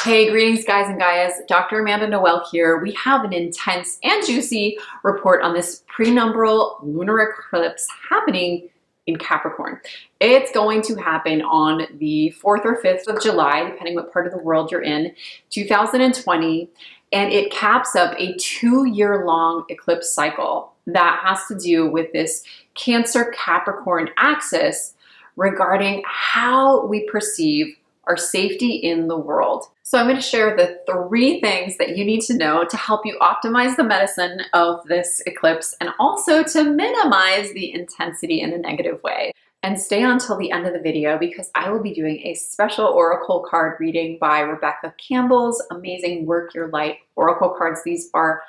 Hey, greetings guys and gaias. Dr. Amanda Noel here. We have an intense and juicy report on this prenumbral lunar eclipse happening in Capricorn. It's going to happen on the 4th or 5th of July, depending what part of the world you're in, 2020, and it caps up a 2-year-long eclipse cycle that has to do with this Cancer-Capricorn axis regarding how we perceive our safety in the world. So I'm going to share the 3 things that you need to know to help you optimize the medicine of this eclipse and also to minimize the intensity in a negative way. And stay until the end of the video because I will be doing a special oracle card reading by Rebecca Campbell's amazing Work Your Light oracle cards. These are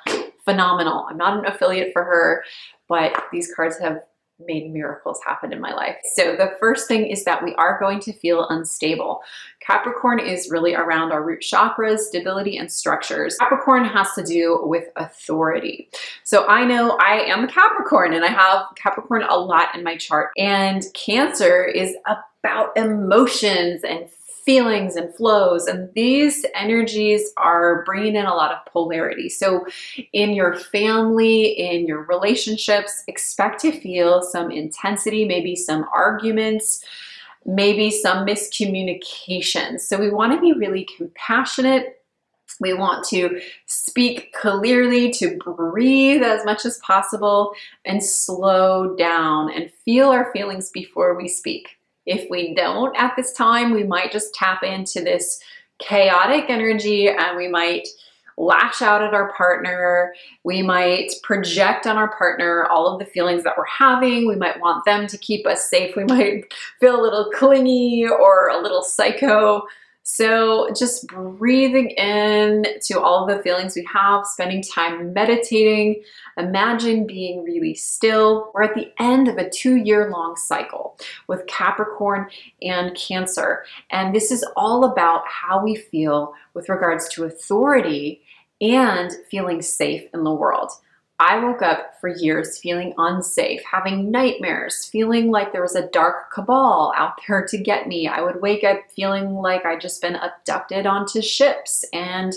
phenomenal. I'm not an affiliate for her, but these cards have made miracles happen in my life. So the first thing is that we are going to feel unstable. Capricorn is really around our root chakras, stability, and structures. Capricorn has to do with authority. So I know I am a Capricorn and I have Capricorn a lot in my chart, and Cancer is about emotions and feelings and flows, and these energies are bringing in a lot of polarity. So in your family, in your relationships, expect to feel some intensity, maybe some arguments, maybe some miscommunication. So we want to be really compassionate. We want to speak clearly, to breathe as much as possible, and slow down and feel our feelings before we speak. If we don't at this time, we might just tap into this chaotic energy and we might lash out at our partner. We might project on our partner all of the feelings that we're having. We might want them to keep us safe. We might feel a little clingy or a little psycho. So just breathing in to all of the feelings we have, spending time meditating, imagine being really still. We're at the end of a 2-year-long cycle with Capricorn and Cancer. And this is all about how we feel with regards to authority and feeling safe in the world. I woke up for years feeling unsafe, having nightmares, feeling like there was a dark cabal out there to get me. I would wake up feeling like I'd just been abducted onto ships and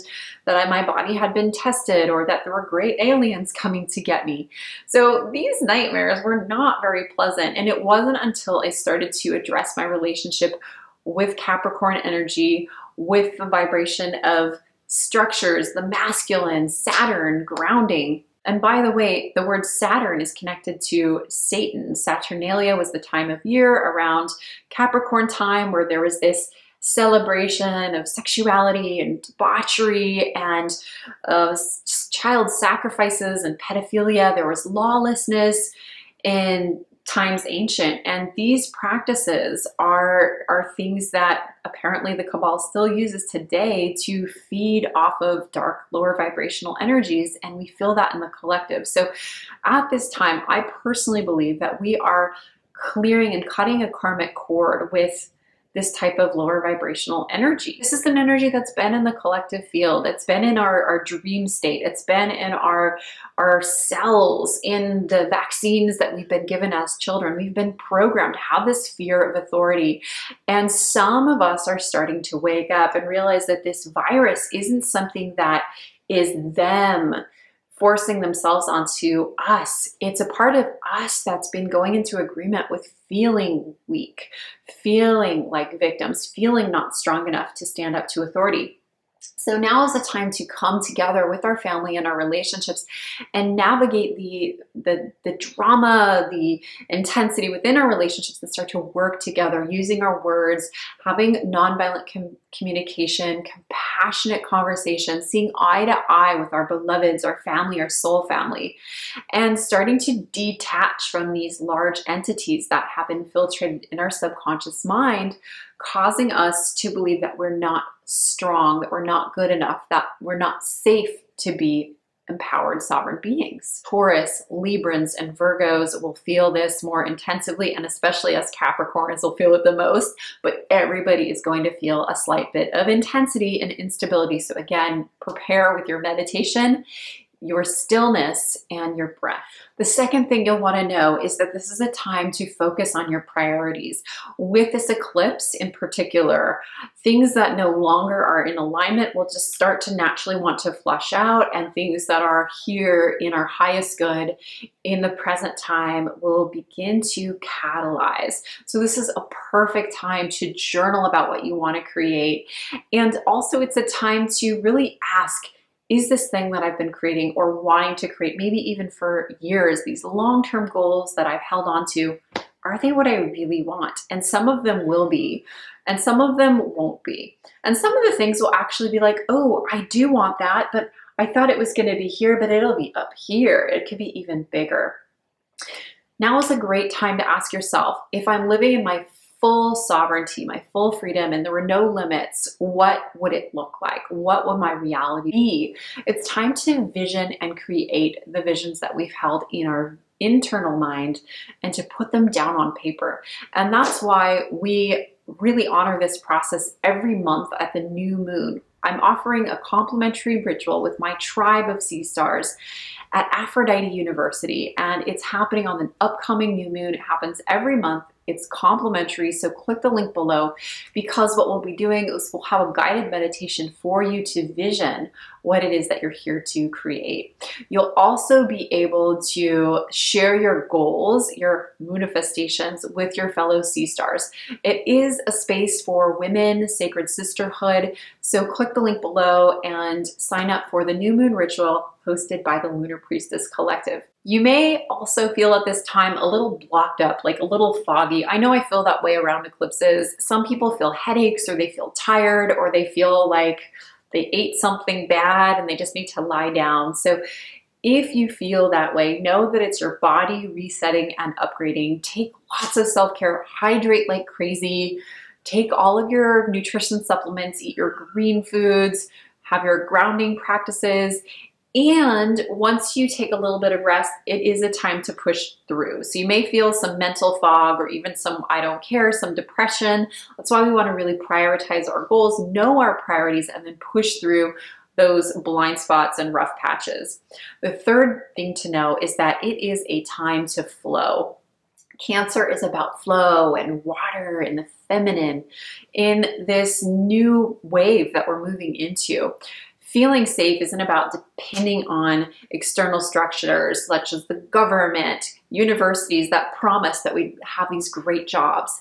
that my body had been tested or that there were great aliens coming to get me. So these nightmares were not very pleasant, and it wasn't until I started to address my relationship with Capricorn energy, with the vibration of structures, the masculine, Saturn, grounding. And by the way, the word Saturn is connected to Satan. Saturnalia was the time of year around Capricorn time where there was this celebration of sexuality and debauchery and child sacrifices and pedophilia. There was lawlessness in times ancient, and these practices are things that apparently the cabal still uses today to feed off of dark lower vibrational energies, and we feel that in the collective. So at this time, I personally believe that we are clearing and cutting a karmic cord with this type of lower vibrational energy. This is an energy that's been in the collective field. It's been in our dream state. It's been in our cells, in the vaccines that we've been given as children. We've been programmed to have this fear of authority. And some of us are starting to wake up and realize that this virus isn't something that is them forcing themselves onto us. It's a part of us that's been going into agreement with feeling weak, feeling like victims, feeling not strong enough to stand up to authority. So now is the time to come together with our family and our relationships and navigate the drama, the intensity within our relationships, and start to work together using our words, having nonviolent communication, compassionate conversation, seeing eye to eye with our beloveds, our family, our soul family, and starting to detach from these large entities that have infiltrated in our subconscious mind, causing us to believe that we're not strong, that we're not good enough, that we're not safe to be empowered sovereign beings. Taurus, Librans, and Virgos will feel this more intensively, and especially as Capricorns will feel it the most, but everybody is going to feel a slight bit of intensity and instability. So again, prepare with your meditation. your stillness, and your breath. The second thing you'll want to know is that this is a time to focus on your priorities. With this eclipse in particular, things that no longer are in alignment will just start to naturally want to flush out, and things that are here in our highest good in the present time will begin to catalyze. So this is a perfect time to journal about what you want to create. And also it's a time to really ask, is this thing that I've been creating or wanting to create, maybe even for years, these long-term goals that I've held on to, are they what I really want? And some of them will be, and some of them won't be. And some of the things will actually be like, oh, I do want that, but I thought it was going to be here, but it'll be up here. It could be even bigger. Now is a great time to ask yourself, if I'm living in my full sovereignty, my full freedom, and there were no limits, what would it look like? What would my reality be? It's time to vision and create the visions that we've held in our internal mind and to put them down on paper. And that's why we really honor this process every month at the new moon. I'm offering a complimentary ritual with my tribe of sea stars at Aphrodite University, and it's happening on the upcoming new moon. It happens every month. It's complimentary, so click the link below, because what we'll be doing is we'll have a guided meditation for you to vision what it is that you're here to create. You'll also be able to share your goals, your manifestations with your fellow sea stars. It is a space for women, sacred sisterhood, so click the link below and sign up for the new moon ritual hosted by the Lunar Priestess Collective. You may also feel at this time a little blocked up, like a little foggy. I know I feel that way around eclipses. Some people feel headaches, or they feel tired, or they feel like they ate something bad and they just need to lie down. So if you feel that way, know that it's your body resetting and upgrading. Take lots of self-care, hydrate like crazy, take all of your nutrition supplements, eat your green foods, have your grounding practices. And once you take a little bit of rest, it is a time to push through. So you may feel some mental fog or even some I don't care, some depression. That's why we want to really prioritize our goals, know our priorities, and then push through those blind spots and rough patches. The third thing to know is that it is a time to flow. Cancer is about flow and water and the feminine in this new wave that we're moving into. Feeling safe isn't about depending on external structures such as the government, universities that promise that we have these great jobs.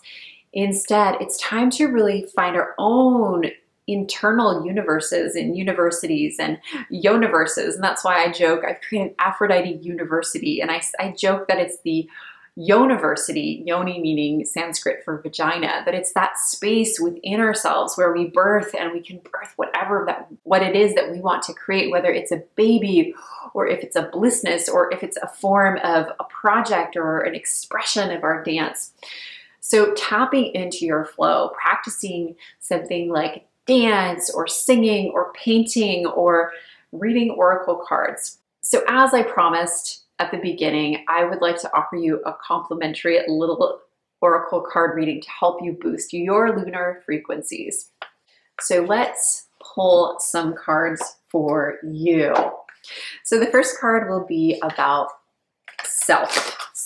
Instead, it's time to really find our own internal universes in universities and universes. And that's why I joke, I've created Aphrodite University, and I joke that it's the Yoniversity, yoni meaning Sanskrit for vagina, that it's that space within ourselves where we birth, and we can birth what it is that we want to create, whether it's a baby or if it's a blissness or if it's a form of a project or an expression of our dance. So tapping into your flow, practicing something like dance or singing or painting or reading oracle cards. So as I promised at the beginning, I would like to offer you a complimentary little oracle card reading to help you boost your lunar frequencies. So let's pull some cards for you. So the first card will be about self-care,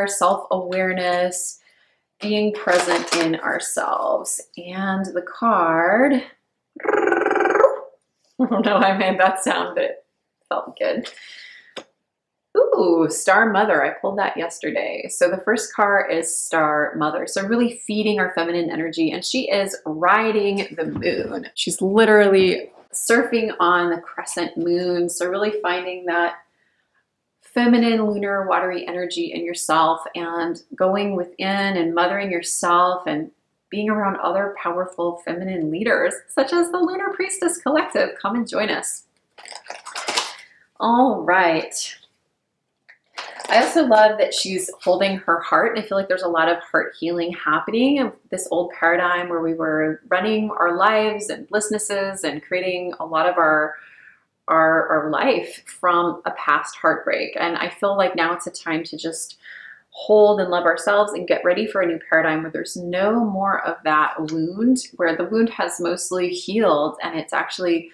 self-awareness, being present in ourselves. And the card, I don't know how I made that sound, but it felt good. Ooh, Star Mother. I pulled that yesterday. So the first card is Star Mother. So really feeding our feminine energy. And she is riding the moon. She's literally surfing on the crescent moon. So really finding that feminine, lunar, watery energy in yourself and going within and mothering yourself and being around other powerful feminine leaders, such as the Lunar Priestess Collective. Come and join us. All right. I also love that she's holding her heart, and I feel like there's a lot of heart healing happening of this old paradigm where we were running our lives and blissnesses and creating a lot of our life from a past heartbreak. And I feel like now it's a time to just hold and love ourselves and get ready for a new paradigm where there's no more of that wound, where the wound has mostly healed and it's actually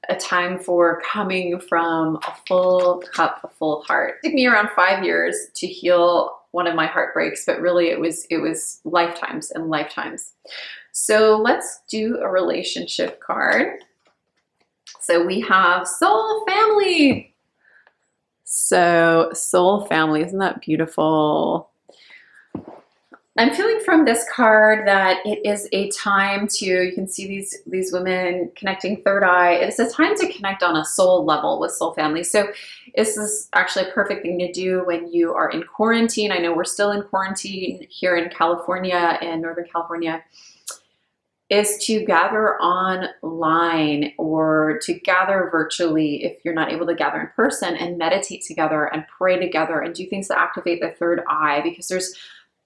a time for coming from a full cup, a full heart. It took me around 5 years to heal one of my heartbreaks, but really it was lifetimes and lifetimes. So let's do a relationship card. So we have soul family. So soul family, isn't that beautiful? I'm feeling from this card that it is a time to, you can see these women connecting third eye. It's a time to connect on a soul level with soul family. So this is actually a perfect thing to do when you are in quarantine. I know we're still in quarantine here in California, in Northern California, is to gather online or to gather virtually if you're not able to gather in person, and meditate together and pray together and do things that activate the third eye, because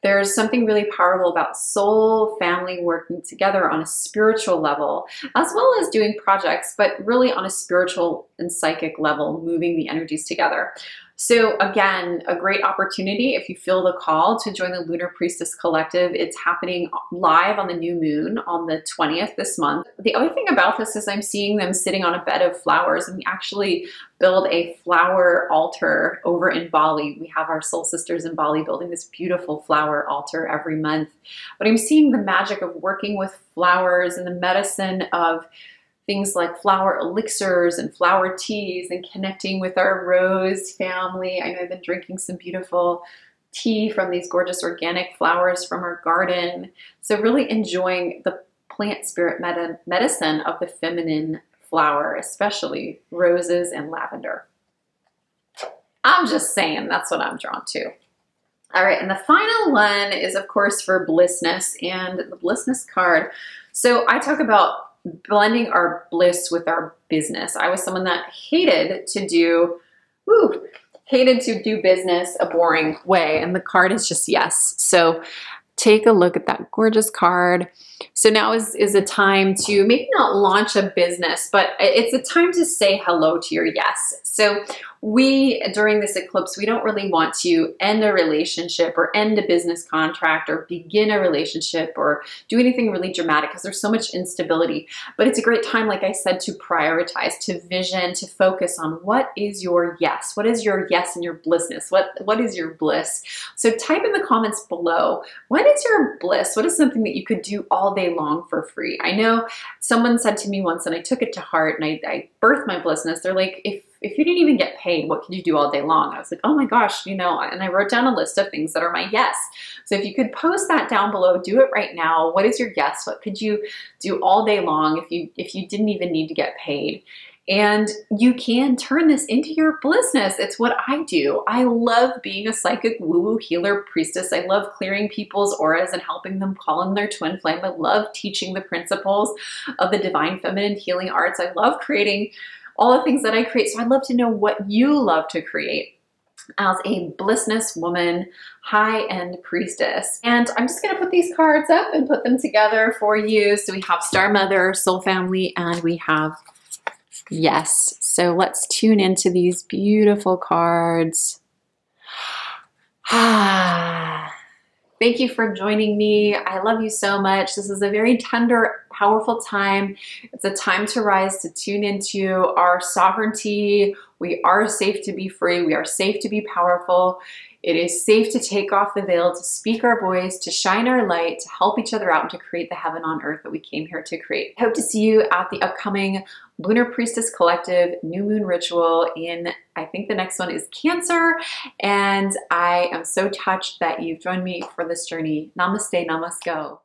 there's something really powerful about soul family working together on a spiritual level, as well as doing projects, but really on a spiritual and psychic level, moving the energies together. So again, a great opportunity if you feel the call to join the Lunar Priestess Collective. It's happening live on the new moon on the 20th this month. The other thing about this is I'm seeing them sitting on a bed of flowers, and we actually build a flower altar over in Bali. We have our soul sisters in Bali building this beautiful flower altar every month. But I'm seeing the magic of working with flowers and the medicine of things like flower elixirs and flower teas, and connecting with our rose family. I know I've been drinking some beautiful tea from these gorgeous organic flowers from our garden. So really enjoying the plant spirit medicine of the feminine flower, especially roses and lavender. I'm just saying, that's what I'm drawn to. All right, and the final one is, of course, for blissness, and the blissness card. So I talk about blending our bliss with our business. I was someone that hated to do business a boring way, and the card is just yes. So take a look at that gorgeous card. So now is a time to maybe not launch a business, but it's a time to say hello to your yes. So during this eclipse, we don't really want to end a relationship or end a business contract or begin a relationship or do anything really dramatic, because there's so much instability. But it's a great time, like I said, to prioritize, to vision, to focus on what is your yes. What is your yes and your blissness? What is your bliss? So type in the comments below, what is your bliss? What is something that you could do all day long for free? I know someone said to me once, and I took it to heart, and I birthed my blissness. They're like, if you didn't even get paid, what could you do all day long? I was like, oh my gosh, and I wrote down a list of things that are my yes. So if you could post that down below, do it right now. What is your yes? What could you do all day long if you didn't even need to get paid? And you can turn this into your blissness. It's what I do. I love being a psychic woo-woo healer priestess. I love clearing people's auras and helping them call in their twin flame. I love teaching the principles of the divine feminine healing arts. I love creating all the things that I create. So I'd love to know what you love to create as a blissness woman, high-end priestess. And I'm just gonna put these cards up and put them together for you. So we have Star Mother, Soul Family, and we have yes. So let's tune into these beautiful cards. Thank you for joining me. I love you so much. This is a very tender, powerful time. It's a time to rise, to tune into our sovereignty. We are safe to be free. We are safe to be powerful. It is safe to take off the veil, to speak our voice, to shine our light, to help each other out, and to create the heaven on earth that we came here to create. I hope to see you at the upcoming Lunar Priestess Collective New Moon Ritual I think the next one is Cancer. And I am so touched that you've joined me for this journey. Namaste, namaste.